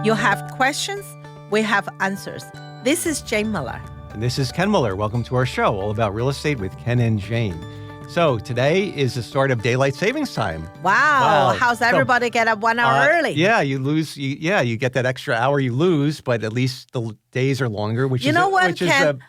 You have questions, we have answers. This is Jane Miller. And this is Ken Miller. Welcome to our show, all about real estate with Ken and Jane. So today is the start of daylight savings time. Wow. How's everybody get up 1 hour early? Yeah, you lose. You get that extra hour you lose, but at least the days are longer. Which you know what, Ken?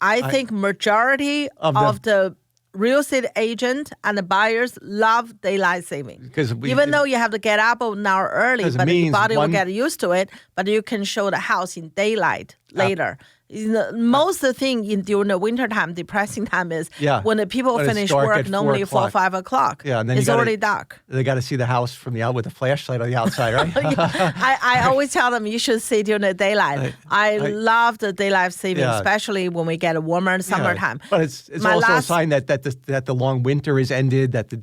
I think majority of the real estate agent and the buyers love daylight saving. Even though you have to get up an hour early, but your body will get used to it, but you can show the house in daylight later. Most of the thing during the wintertime, depressing time is when the people finish work normally 4 or 5 o'clock. Yeah, and then it's already dark. They got to see the house from the out with a flashlight on the outside, right? I always tell them you should see during the daylight. I love the daylight saving, especially when we get a warmer summertime. But it's also a sign that the long winter is ended, that the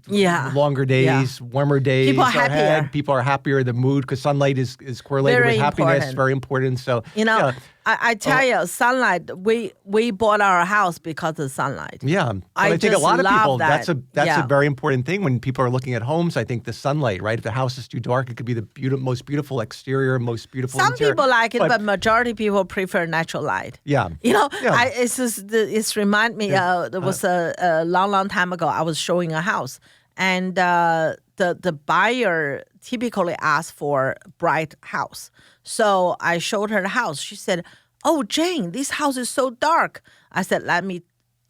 longer days, warmer days people are happier. ahead. People are happier. The mood, because sunlight is correlated with happiness, very important. So I tell you, sunlight. We bought our house because of sunlight. Yeah, but I think a lot of people. That's a very important thing when people are looking at homes. I think the sunlight, right? If the house is too dark, it could be the most beautiful exterior, most beautiful. Some interior. people like it, but majority people prefer natural light. Yeah, It's remind me. There was a long time ago. I was showing a house, and the buyer typically asks for bright house. So I showed her the house. She said, "Oh, Jane, this house is so dark." I said, "Let me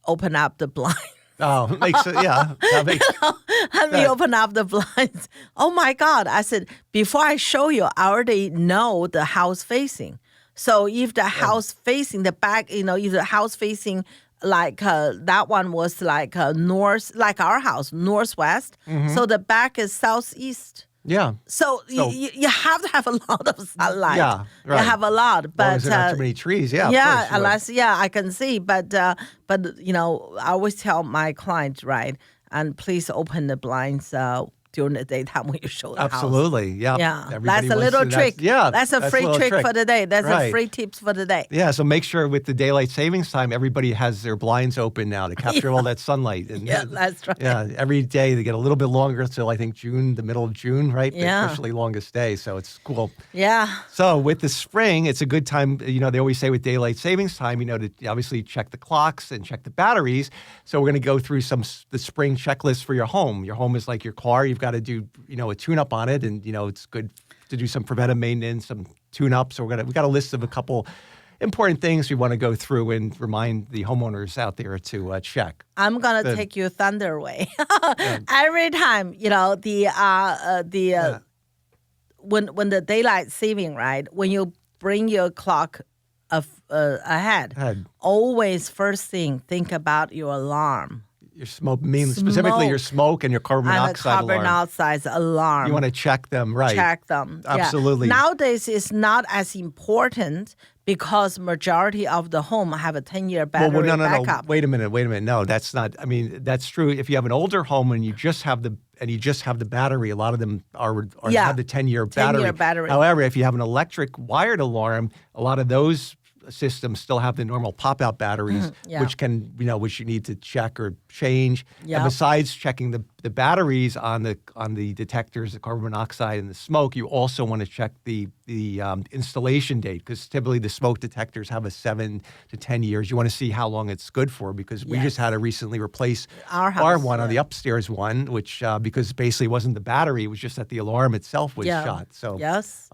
open up the blind." Oh, makes it, yeah. Let me open up the blinds. Oh my God. I said, before I show you, I already know the house facing. So if the house facing the back, if the house facing like that one was like north, like our house, northwest. Mm-hmm. So the back is southeast. Yeah. So you have to have a lot of sunlight. Yeah, right. You have a lot, but as long as there aren't too many trees. Yeah. Yeah, unless I can see, but I always tell my clients, right, and please open the blinds during the daytime when you show the house. Absolutely, yeah. Yeah, that's a little trick. That's a free trick for the day. That's a free tips for the day. Yeah, so make sure with the daylight savings time, everybody has their blinds open now to capture all that sunlight. And, that's right. Yeah, every day they get a little bit longer until I think June, the middle of June, right? Yeah. The officially longest day, so it's cool. Yeah. So with the spring, it's a good time, they always say with daylight savings time, to obviously check the clocks and check the batteries. So we're going to go through the spring checklist for your home. Your home is like your car. You've got to do, a tune-up on it, and, it's good to do some preventive maintenance, some tune-ups. So we got a list of a couple important things we want to go through and remind the homeowners out there to check. I'm gonna take you thunder way. Every time, when the daylight saving, right? When you bring your clock ahead, always first thing think about your alarm. Your smoke means specifically your smoke and your carbon monoxide alarm. Carbon monoxide alarm. You want to check them, right? Check them. Absolutely. Yeah. Nowadays, it's not as important because majority of the home have a 10-year battery backup. No. Wait a minute. No, that's not. I mean, that's true. If you have an older home and you just have the battery, a lot of them have the 10-year battery. 10-year battery. However, if you have an electric wired alarm, a lot of those systems still have the normal pop-out batteries, which which you need to check or change. Yep. And besides checking the batteries on the detectors, the carbon monoxide and the smoke, you also want to check the installation date, because typically the smoke detectors have a 7 to 10 years. You want to see how long it's good for, because we just had to recently replace our one on the upstairs one, which because basically it wasn't the battery, it was just that the alarm itself was shot. So yes.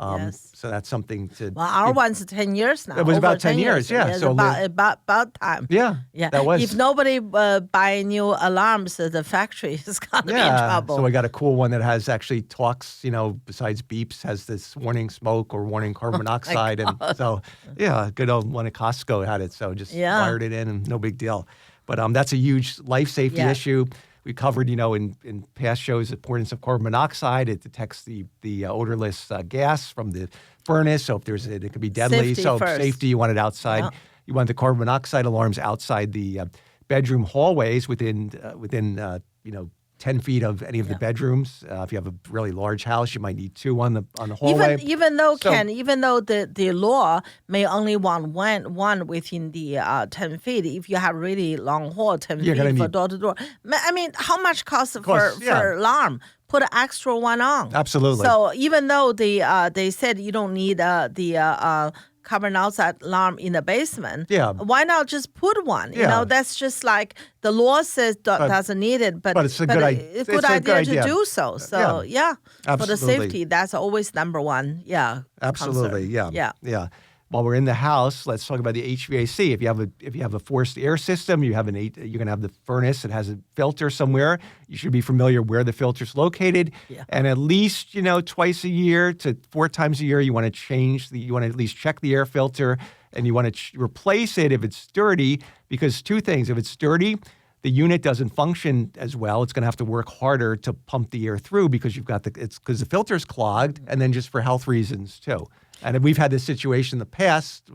So that's something to. Well, our one's 10 years now. It was about 10 years. Yeah. So about time. Yeah. That was. If nobody buy new alarms, the factory is gonna be in trouble. So I got a cool one that actually talks. Besides beeps, has this warning smoke or warning carbon monoxide, and so good old one at Costco had it. So just wired it in, and no big deal. But that's a huge life safety issue. We covered, in past shows, the importance of carbon monoxide. It detects the odorless gas from the furnace. So if it could be deadly. Safety, you want it outside. Yeah. You want the carbon monoxide alarms outside the bedroom hallways within 10 feet of any of the bedrooms. If you have a really large house, you might need 2 on the hallway. Even though the law may only want one within the 10 feet, if you have really long hall, 10 feet for door to door. I mean, how much costs for alarm? Put an extra one on. Absolutely. So even though they said you don't need the carbon dioxide alarm in the basement, why not just put one? You know, that's just like the law says doesn't need it, but it's a good idea to do so. So for the safety, that's always number one. Yeah, absolutely. Concern. Yeah. While we're in the house, let's talk about the HVAC. If you have a forced air system, you're going to have the furnace that has a filter somewhere. You should be familiar where the filter's located, and at least twice a year to 4 times a year, you want to at least check the air filter, and you want to replace it if it's dirty. Because 2 things: if it's dirty, the unit doesn't function as well. It's going to have to work harder to pump the air through because because the filter's clogged, and then just for health reasons too. And we've had this situation in the past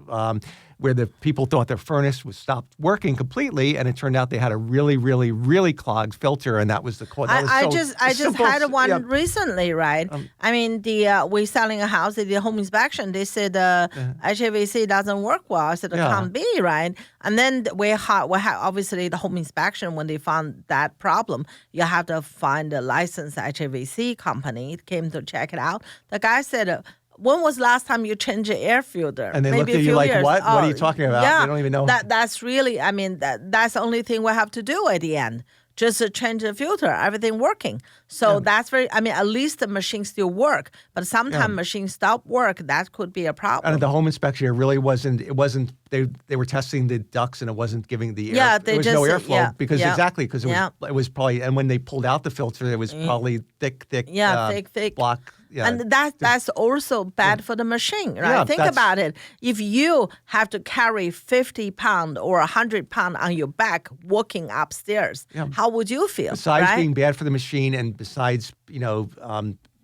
where the people thought their furnace was stopped working completely, and it turned out they had a really, really, really clogged filter, and that was the cause. I just had one recently, right? I mean, we're selling a house. They did a home inspection. They said HVAC doesn't work well. I said it can't be, right? And then we had obviously the home inspection. When they found that problem, you have to find a licensed HVAC company. It came to check it out. The guy said, when was the last time you changed your air filter? And they looked at you like, what? What are you talking about? Yeah, they don't even know. That's really, I mean, that's the only thing we have to do at the end. Just to change the filter, everything working. So that's at least the machines still work. But sometimes machines stop work. That could be a problem. And at the home inspection, it wasn't, they were testing the ducts and it wasn't giving the air. There was no airflow because it was probably, and when they pulled out the filter, it was probably thick thick block. Yeah. And that's also bad for the machine, right? Think about it. If you have to carry 50 pounds or 100 pounds on your back walking upstairs, how would you feel? Besides being bad for the machine, and besides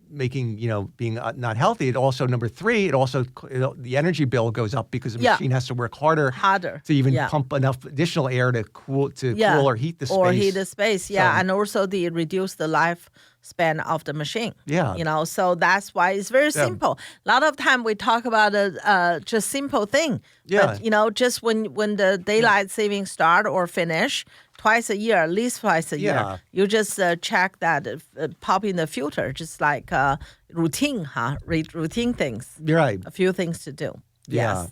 making being not healthy, it also, number 3, the energy bill goes up because the machine has to work harder to even pump enough additional air to cool or heat the space. Or heat the space, and also reduce the lifespan of the machine. So that's why it's very simple. A lot of time we talk about just simple thing, but just when the daylight saving start or finish, twice a year, at least twice a year, you just check that, pop in the filter, just like routine things. You're right. A few things to do. Yeah.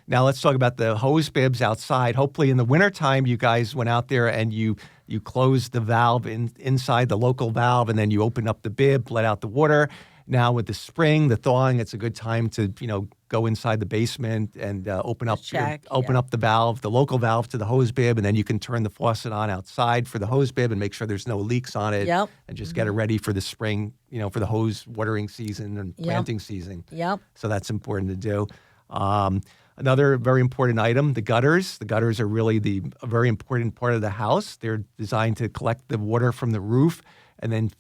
Now let's talk about the hose bibs outside. Hopefully in the wintertime, you guys went out there and you closed the valve inside the local valve, and then you opened up the bib, let out the water. Now with the spring, the thawing, it's a good time to go inside the basement and open up the valve, the local valve to the hose bib, and then you can turn the faucet on outside for the hose bib and make sure there's no leaks on it, and just get it ready for the spring, for the hose watering season and planting season. So that's important to do. Another very important item, the gutters. The gutters are really a very important part of the house. They're designed to collect the water from the roof and then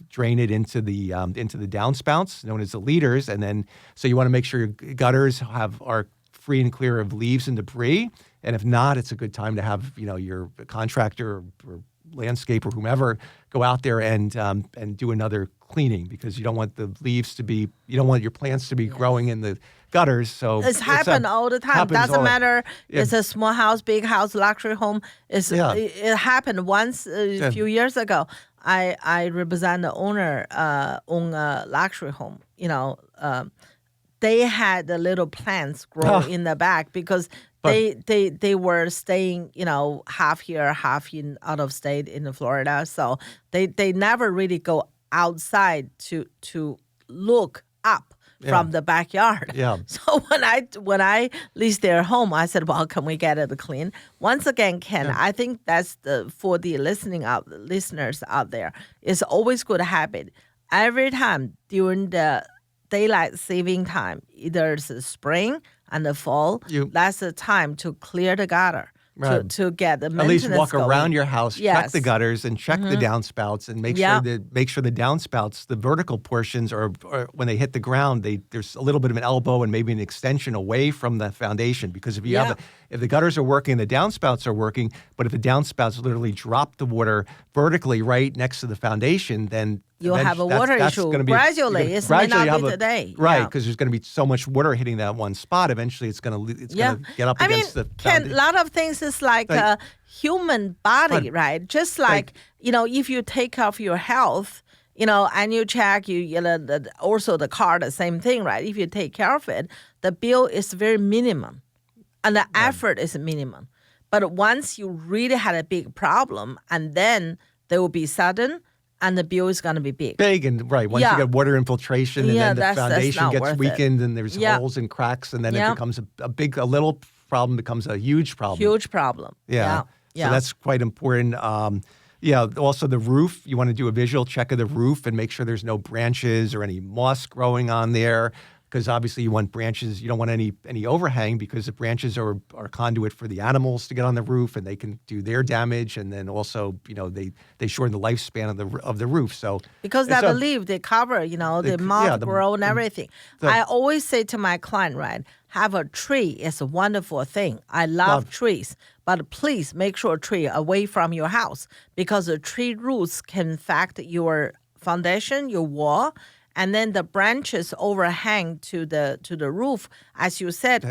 drain it into the downspouts known as the leaders. And then, so you want to make sure your gutters are free and clear of leaves and debris. And if not, it's a good time to have, your contractor or landscaper or whomever go out there and do another cleaning, because you don't want you don't want your plants to be growing in the gutters. So it's happened all the time. Doesn't matter. It's a small house, big house, luxury home. It happened once a few years ago. I represent the owner own a luxury home. They had the little plants grow in the back because they were staying, half here, half out of state in Florida. So they never really go outside to look up from the backyard. So when I leased their home, I said, well, can we get it clean? Once again, Ken, I think that's for the listeners out there, it's always good habit. Every time during the daylight saving time, either it's the spring and the fall, that's the time to clear the gutter. to get the maintenance At least walk going. around your house, check the gutters, and check the downspouts, and make sure the downspouts, the vertical portions, or when they hit the ground, there's a little bit of an elbow and maybe an extension away from the foundation. Because if you if the gutters are working, the downspouts are working, but if the downspouts literally drop the water vertically right next to the foundation, then you'll have a water issue gradually. It may not be today. Right, because there's going to be so much water hitting that one spot. Eventually, it's going to get up against the foundation. A lot of things is like a human body, right? Just like, if you take care of your health, and you check, also the car, the same thing, right? If you take care of it, the bill is very minimum and the effort is minimum. But once you really had a big problem, and then there will be sudden, and the bill is going to be big. Once you get water infiltration, and then the foundation gets weakened, and there's holes and cracks, and then it becomes a little problem becomes a huge problem. Huge problem. Yeah. So that's quite important. Also the roof. You want to do a visual check of the roof and make sure there's no branches or any moss growing on there. Because obviously you want branches, you don't want any overhang, because the branches are conduit for the animals to get on the roof, and they can do their damage, and then also they shorten the lifespan of the roof. So because that the leaf they cover, the moth grow and everything. I always say to my client, right, have a tree is a wonderful thing. I love trees, but please make sure a tree away from your house, because the tree roots can affect your foundation, your wall. And then the branches overhang to the roof. As you said,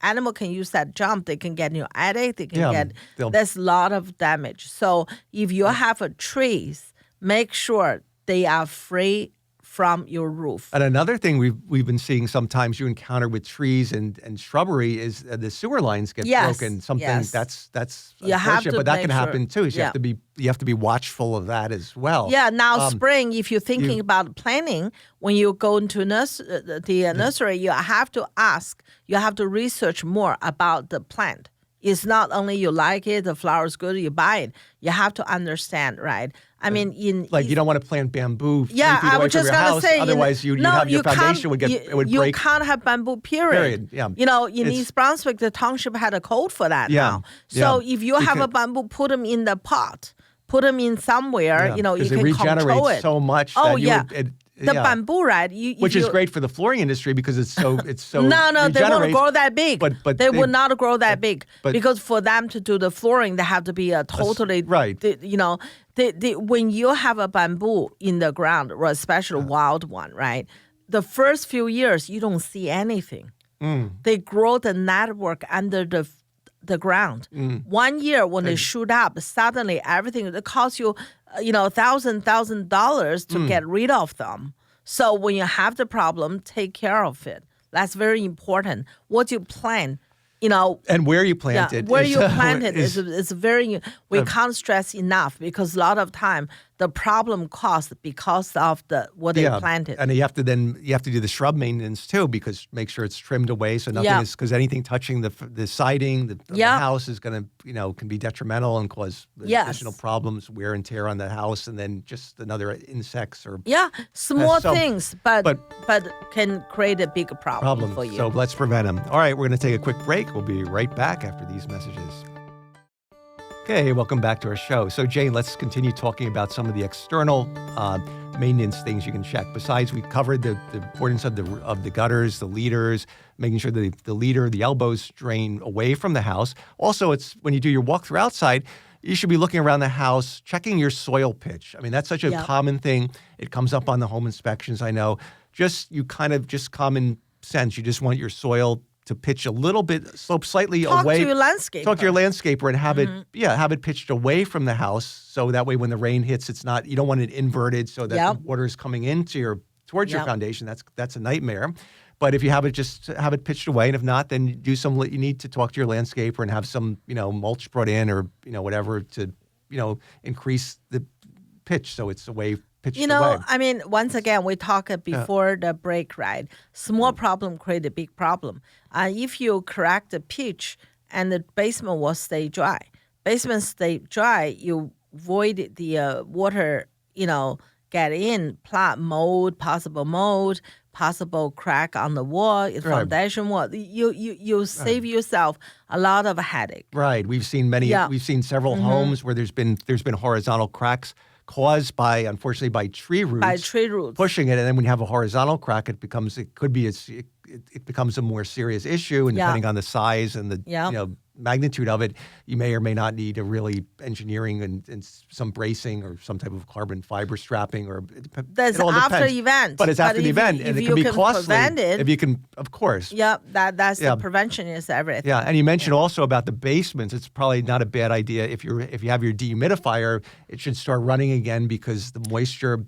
animal can use that jump. They can get in your attic. They can there's a lot of damage. So if you have trees, make sure they are free from your roof. And another thing we've been seeing sometimes you encounter with trees and shrubbery is the sewer lines get broken. That's unfortunate, but that can happen too. So you have to be watchful of that as well. Yeah. Now spring, if you're thinking about planting, when you go into the nursery, you have to ask. You have to research more about the plant. It's not only you like it, the flower's good, you buy it. You have to understand, right? I mean, you don't want to plant bamboo 3 feet away I was just from your house. Say, otherwise, your foundation would break. You can't have bamboo, period. Yeah. In East Brunswick, the township had a code for that now. So if you have a bamboo, put them in the pot. Put them in somewhere, you can control it. So much. The bamboo, right? Which is great for the flooring industry because it's so No, they won't grow that big. But they would not grow that big because for them to do the flooring, they have to be totally right. When you have a bamboo in the ground, or especially wild one, right? The first few years you don't see anything. They grow the network under the ground. 1 year when they shoot up, suddenly everything it costs you $1,000 to get rid of them. So when you have the problem, take care of it. That's very important. What you plant, and where you plant it. Where you plant it is very. We can't stress enough because a lot of time the problem caused because of what they planted. And you have to do the shrub maintenance too, because make sure it's trimmed away so nothing is, because anything touching the siding the house is going to can be detrimental and cause additional problems, wear and tear on the house, and then just another insects or small things, but can create a big problem for you. So let's prevent them. All right, we're going to take a quick break. We'll be right back after these messages. Okay, welcome back to our show. So, Jane, let's continue talking about some of the external maintenance things you can check. Besides, we covered the importance of the gutters, the leaders, making sure that the elbows drain away from the house. Also, it's when you do your walkthrough outside, you should be looking around the house, checking your soil pitch. I mean, that's such a common thing. It comes up on the home inspections, I know. Just common sense. You just want your soil to pitch a little bit, slope slightly away. Talk to your landscaper. Talk to your landscaper and have it pitched away from the house, so that way when the rain hits, it's not. You don't want it inverted so that the water is coming towards your foundation. That's a nightmare. But if you have it pitched away, and if not, then you need to talk to your landscaper and have some mulch brought in or whatever to increase the pitch so it's away. I mean, once again, we talked before the break, right? Small problem create a big problem. If you correct the pitch and the basement will stay dry. Basement stay dry, you avoid the water, get in, plant mold, possible mold, possible crack on the wall, foundation wall. You save yourself a lot of headache. Right. We've seen several homes where there's been horizontal cracks caused unfortunately by tree roots. By tree roots. Pushing it, and then when you have a horizontal crack, it becomes a more serious issue, and depending on the size and the magnitude of it, you may or may not need a really engineering and some bracing or some type of carbon fiber strapping. Or that's after event. But it's after the event, and it can be costly. Prevent it, if you can, of course. Yep, that's the prevention is everything. Yeah, and you mentioned also about the basements. It's probably not a bad idea if you have your dehumidifier, it should start running again because the moisture,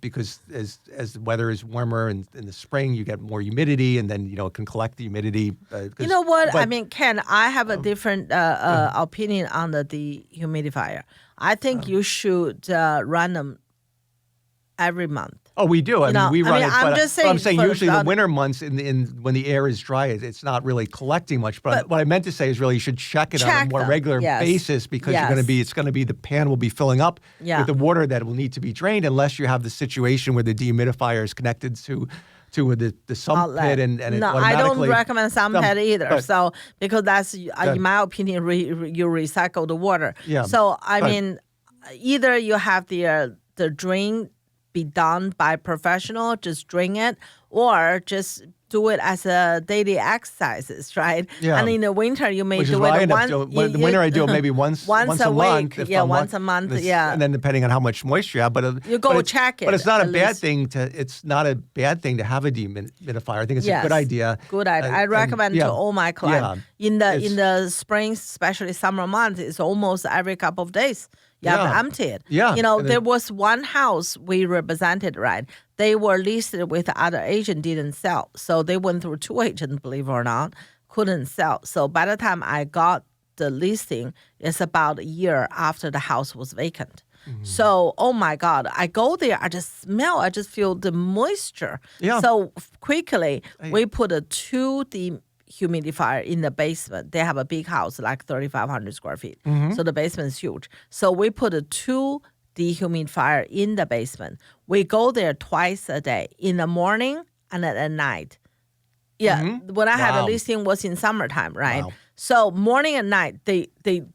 as the weather is warmer and in the spring, you get more humidity, and then it can collect the humidity. You know what? I mean, Ken, I have a different opinion on the dehumidifier. I think you should run them every month. Oh, we do. I mean, we run it. I'm just saying. I'm saying usually the winter months, when the air is dry, it's not really collecting much. But what I meant to say is really you should check it on a more regular basis because it's going to be the pan will be filling up with the water that will need to be drained unless you have the situation where the dehumidifier is connected to the sump pit and no, I don't recommend sump pit either. So because that's in my opinion, you recycle the water. Yeah. So I mean, either you have the drain be done by professional, just drain it, or just do it as a daily exercises, right? Yeah. And in the winter, you may do it once. The winter, I do it maybe once a week. Month. Once a month. And then depending on how much moisture you have, you go check it. But it's not a bad thing to. It's not a bad thing to have a dehumidifier. I think it's a good idea. Good idea. I recommend to all my clients in the spring, especially summer months. It's almost every couple of days. You have to empty it. Yeah. There was one house we represented, right? They were listed with the other agent, didn't sell. So they went through 2 agents, believe it or not, couldn't sell. So by the time I got the listing, it's about a year after the house was vacant. Mm-hmm. So, oh my God, I go there, I just feel the moisture. Yeah. So quickly, we put a 2 dehumidifier in the basement. They have a big house, like 3,500 square feet. Mm-hmm. So the basement is huge. So we put a 2 dehumidifier in the basement. We go there twice a day, in the morning and at night. Yeah, when I had a listing was in summertime, right? Wow. So morning and night, they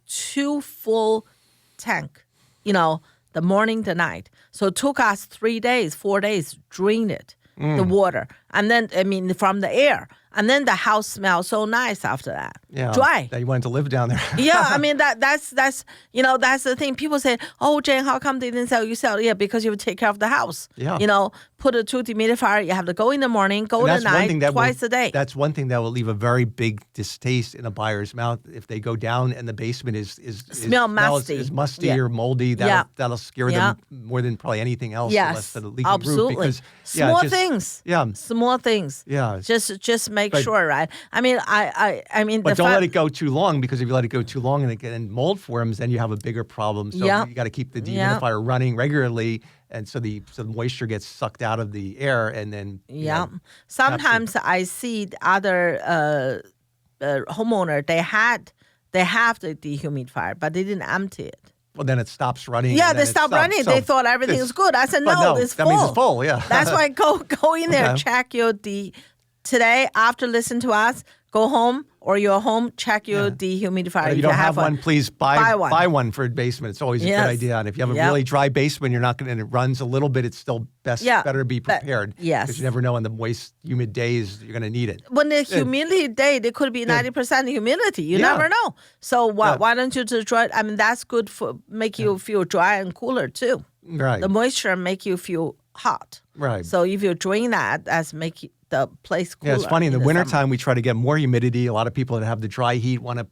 2 full tank, the morning, the night. So it took us 3 days, 4 days, drain it, the water. And then, from the air. And then the house smells so nice after that. Yeah, dry. That you wanted to live down there. Yeah, that's that's the thing. People say, "Oh, Jane, how come they didn't sell?" You sell, yeah, because you take care of the house. Yeah. Put a 2 dehumidifier. You have to go in the morning, go at night, twice a day. That's one thing that will leave a very big distaste in a buyer's mouth if they go down and the basement is musty or moldy. That'll scare them more than probably anything else. Yes, less than a leaking absolutely. roof. Because, small things. Yeah, small things. Yeah, just make sure, right? I mean, but don't let it go too long, because if you let it go too long and mold forms, then you have a bigger problem. So you got to keep the dehumidifier running regularly, and so the moisture gets sucked out of the air, and then sometimes I see other homeowner they have the dehumidifier, but they didn't empty it. Well, then it stops running. Yeah, they stopped running. They thought everything was good. I said, no, it's full. That means it's full, yeah. That's why go in there, check your today, after listening to us, go home or you're home, check your dehumidifier. If you don't have one, please buy one for a basement. It's always a good idea. And if you have a really dry basement, and it runs a little bit, it's still better to be prepared. Because you never know on the moist, humid days you're going to need it. When the humidity day, there could be 90% humidity. You never know. So why don't you just dry? I mean, that's good for make you feel dry and cooler too. Right. The moisture make you feel hot. Right. So if you're doing that, that's make the place cooler. Yeah, it's funny. In the wintertime, we try to get more humidity. A lot of people that have the dry heat want to,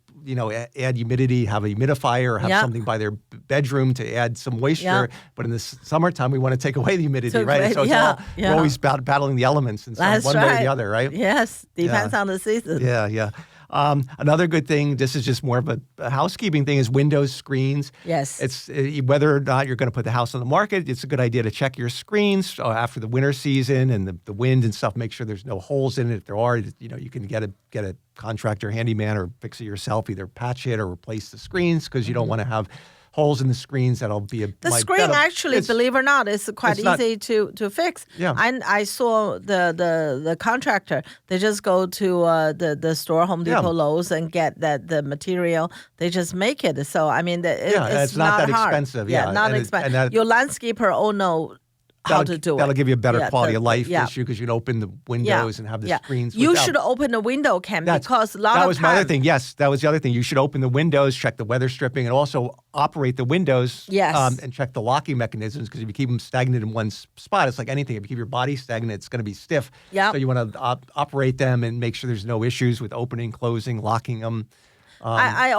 add humidity, have a humidifier, or have something by their bedroom to add some moisture. But in the summertime, we want to take away the humidity, right? So we're always battling the elements in one way or the other, right? Yes, depends on the season. Yeah. Another good thing, this is just more of a housekeeping thing, is windows, screens. Yes. It's whether or not you're going to put the house on the market, it's a good idea to check your screens after the winter season and the wind and stuff. Make sure there's no holes in it. If there are, you can get a contractor, handyman, or fix it yourself, either patch it or replace the screens, because you don't want to have holes in the screens that'll be the screen actually, believe it or not, is quite easy to fix. Yeah. I saw the contractor. They just go to the store, Home Depot, Lowe's, and get the material. They just make it. So I mean, it's not that hard. expensive. Yeah, not expensive. Your landscaper all know how to do it. That'll give you a better quality of life issue because you can open the windows and have the screens. You should open the window, Ken, because a lot of that was my other thing. Yes, that was the other thing. You should open the windows, check the weather stripping, and also operate the windows. Yes. And check the locking mechanisms because if you keep them stagnant in one spot, it's like anything. If you keep your body stagnant, it's going to be stiff. Yeah. So you want to operate them and make sure there's no issues with opening, closing, locking them. I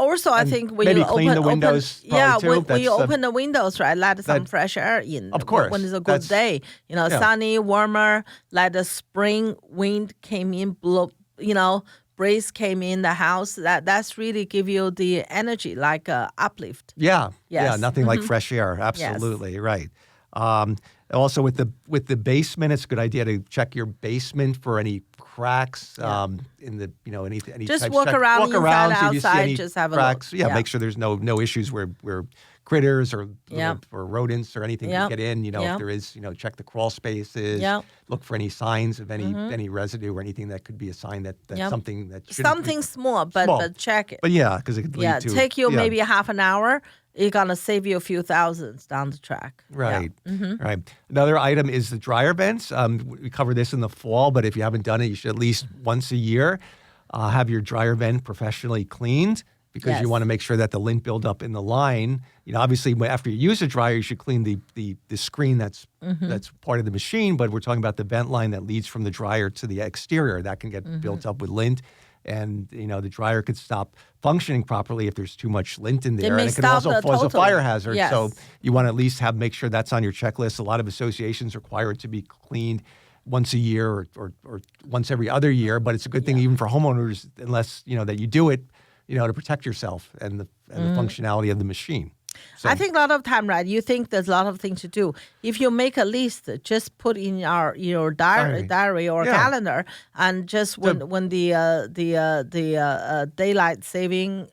think when maybe you clean the windows. When you open the windows, right, let some fresh air in. Of course, when it's a good day, sunny, warmer, let the spring wind came in, blow, breeze came in the house. That's really give you the energy, like a uplift. Yeah, nothing like fresh air. Absolutely right. Also, with the basement, it's a good idea to check your basement for any cracks in the any just walk around inside, outside, just have cracks. a look. Make sure there's no issues where critters or rodents or anything can get in. If there is, check the crawl spaces. Look for any signs of any residue or anything that could be a sign that something that something small, but check it. But because it could lead to take you maybe half an hour. It's going to save you a few thousands down the track. Right. Right. Another item is the dryer vents. We cover this in the fall, but if you haven't done it, you should at least once a year have your dryer vent professionally cleaned because you want to make sure that the lint buildup in the line, obviously after you use a dryer, you should clean the screen that's part of the machine, but we're talking about the vent line that leads from the dryer to the exterior. That can get built up with lint. And, the dryer could stop functioning properly if there's too much lint in there. And it can also cause a fire hazard. Yes. So you want to at least make sure that's on your checklist. A lot of associations require it to be cleaned once a year or once every other year. But it's a good thing even for homeowners, unless, that you do it, to protect yourself and the functionality of the machine. So. I think a lot of time, right? You think there's a lot of things to do. If you make a list, just put in your diary or calendar, and just when the daylight saving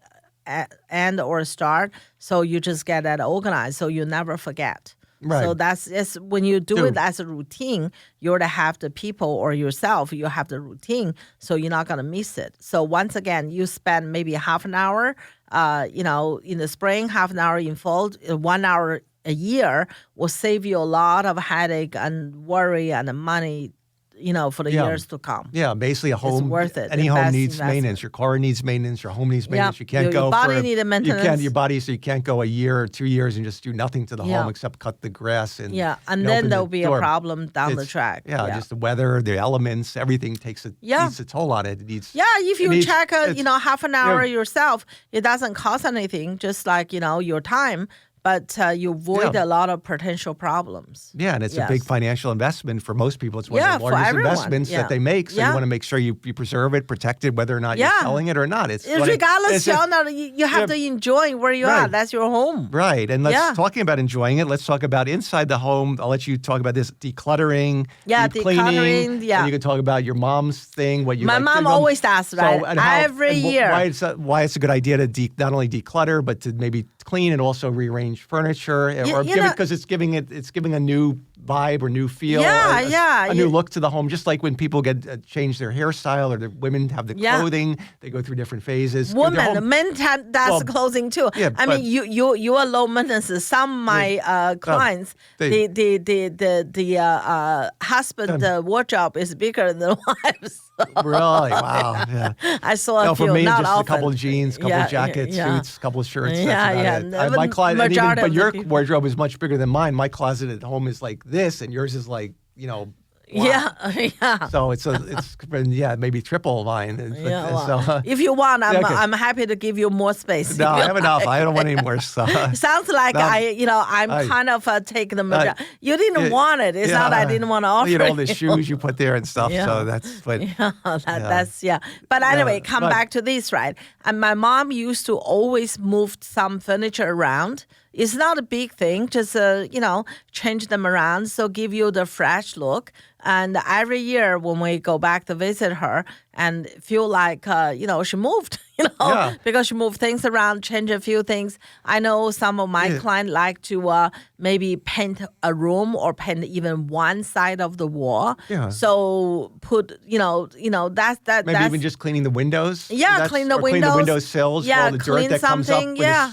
end or start, so you just get that organized, so you never forget. Right. So that's when you do it as a routine, you're to have the people or yourself, you have the routine, so you're not going to miss it. So once again, you spend maybe half an hour, in the spring, half an hour in fall, 1 hour a year will save you a lot of headache and worry and money, for the years to come. Yeah, basically a home. It's worth it. Any home needs maintenance. Your car needs maintenance. Your home needs maintenance. You can't your body needs maintenance. You can't go a year or 2 years and just do nothing to the home except cut the grass and then there'll be a problem down the track. Just the weather, the elements, everything takes a toll on it. It needs. If you check half an hour yourself, it doesn't cost anything. Just like your time. But you avoid a lot of potential problems. Yeah, and it's a big financial investment for most people. It's one of the largest investments that they make. So you want to make sure you preserve it, protect it, whether or not you're selling it or not. Regardless, you have to enjoy where you are. That's your home. Right. And talking about enjoying it, let's talk about inside the home. I'll let you talk about this decluttering, deep cleaning. And you can talk about your mom's thing, what you My mom always asks, every year. Why it's a good idea to not only declutter, but to maybe clean and also rearrange furniture, or because it's giving a new vibe or new feel, a new look to the home. Just like when people get change their hairstyle, or the women have the clothing, they go through different phases. Men that's clothing too. I mean, you are low maintenance. Some of my clients, the husband wardrobe is bigger than wives. Really? Wow. Yeah. I saw a few. For me, not just often. a couple of jeans, couple of jackets, suits, couple of shirts. My closet, but your wardrobe is much bigger than mine. My closet at home is like this, and yours is like, wow. Yeah. So it's maybe triple mine. If you want, I'm happy to give you more space. No, I have enough. I don't want any more stuff. Sounds like I'm kind of taking the majority. You didn't want it. It's not I didn't want to offer. All the shoes you put there and stuff. So that's. But But anyway, come back to this, right? And my mom used to always move some furniture around. It's not a big thing, just, change them around, so give you the fresh look. And every year when we go back to visit her, and feel like, she moved, because she moved things around, change a few things. I know some of my clients like to maybe paint a room or paint even one side of the wall. Yeah. So put, that's maybe even just cleaning the windows. Yeah, clean the windows. Clean the window sills. Yeah, all the dirt that comes up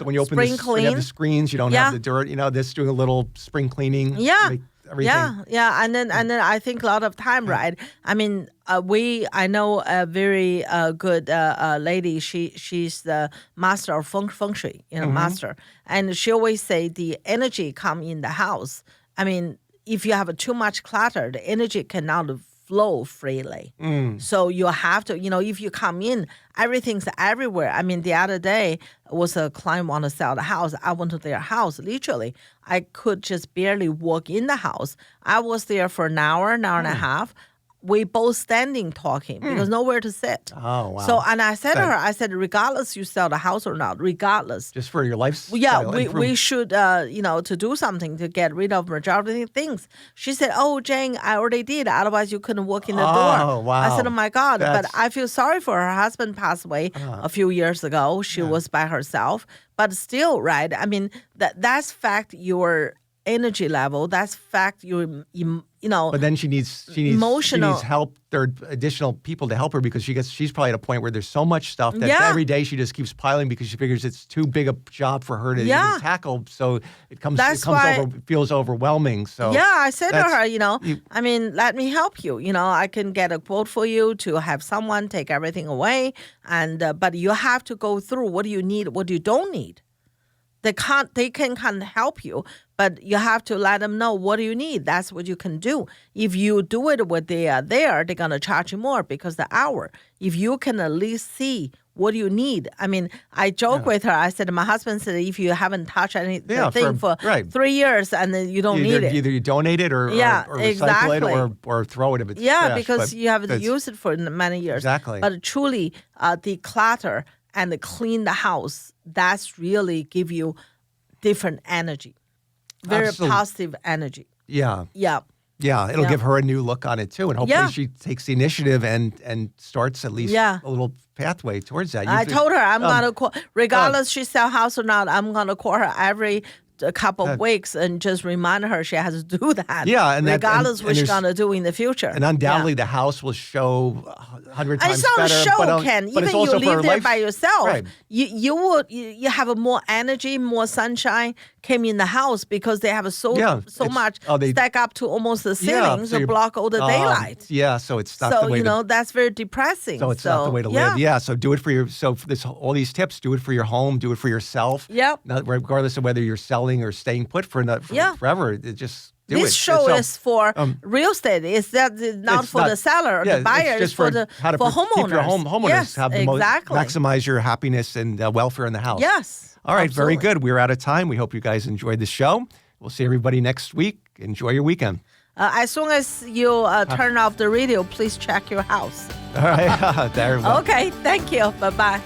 when you open when you have the screens. You don't have the dirt. Just doing a little spring cleaning. Yeah. Everything. Yeah, and then I think a lot of time, right? I mean, I know a very good lady. She's the master of feng shui, master, and she always say the energy come in the house. I mean, if you have too much clutter, the energy cannot flow freely. So you have to, if you come in, everything's everywhere. I mean, the other day was a client want to sell the house. I went to their house, literally. I could just barely walk in the house. I was there for an hour and a half. We both standing talking because nowhere to sit. Oh, wow. So, and I said to her, regardless you sell the house or not, regardless. Just for your lifestyle. Yeah, we should, to do something to get rid of majority of things. She said, oh, Jane, I already did. Otherwise, you couldn't walk in the door. Oh, wow. I said, oh, my God. But I feel sorry for her. Husband passed away a few years ago. She was by herself. But still, right? I mean, that's fact your energy level. That's fact your But then she needs emotional. She needs help. There are additional people to help her because she's probably at a point where there's so much stuff that every day she just keeps piling because she figures it's too big a job for her to even tackle. So it feels overwhelming. So I said to her, I mean, let me help you. I can get a quote for you to have someone take everything away, but you have to go through what do you need, what you don't need. They can help you, but you have to let them know what do you need. That's what you can do. If you do it when they are there, they're going to charge you more because the hour. If you can at least see what do you need. I mean, I joke with her. I said, my husband said, if you haven't touched anything for 3 years and then you don't need it. Either you donate it or recycle it or throw it if it's trash, because you haven't used it for many years. Exactly. But truly, declutter and clean the house, that's really give you different energy. Very positive energy. Yeah. Yeah. Yeah, it'll give her a new look on it too, and hopefully she takes the initiative and starts at least a little pathway towards that. I told her I'm gonna call, regardless she sell house or not, I'm gonna call her every a couple of weeks and just remind her she has to do that. Yeah, and regardless what she's gonna do in the future. And undoubtedly, the house will show 100 times better. It's not a show, Ken. Even you live there by yourself, you have a more energy, more sunshine came in the house because they have so much stack up to almost the ceiling to block all the daylight. Yeah, so it's not the way. So that's very depressing. So it's not the way to live. Yeah, so do it for your. So all these tips, do it for your home, do it for yourself. Yep. Regardless of whether you're selling or staying put forever. Just do it. This show is for real estate. It's not for the seller or the buyer. It's for homeowners. Keep your homeowners. Yes, maximize your happiness and welfare in the house. Yes. All right, absolutely. Very good. We're out of time. We hope you guys enjoyed the show. We'll see everybody next week. Enjoy your weekend. As soon as you turn off the radio, please check your house. All right. There we go. Okay. Thank you. Bye-bye.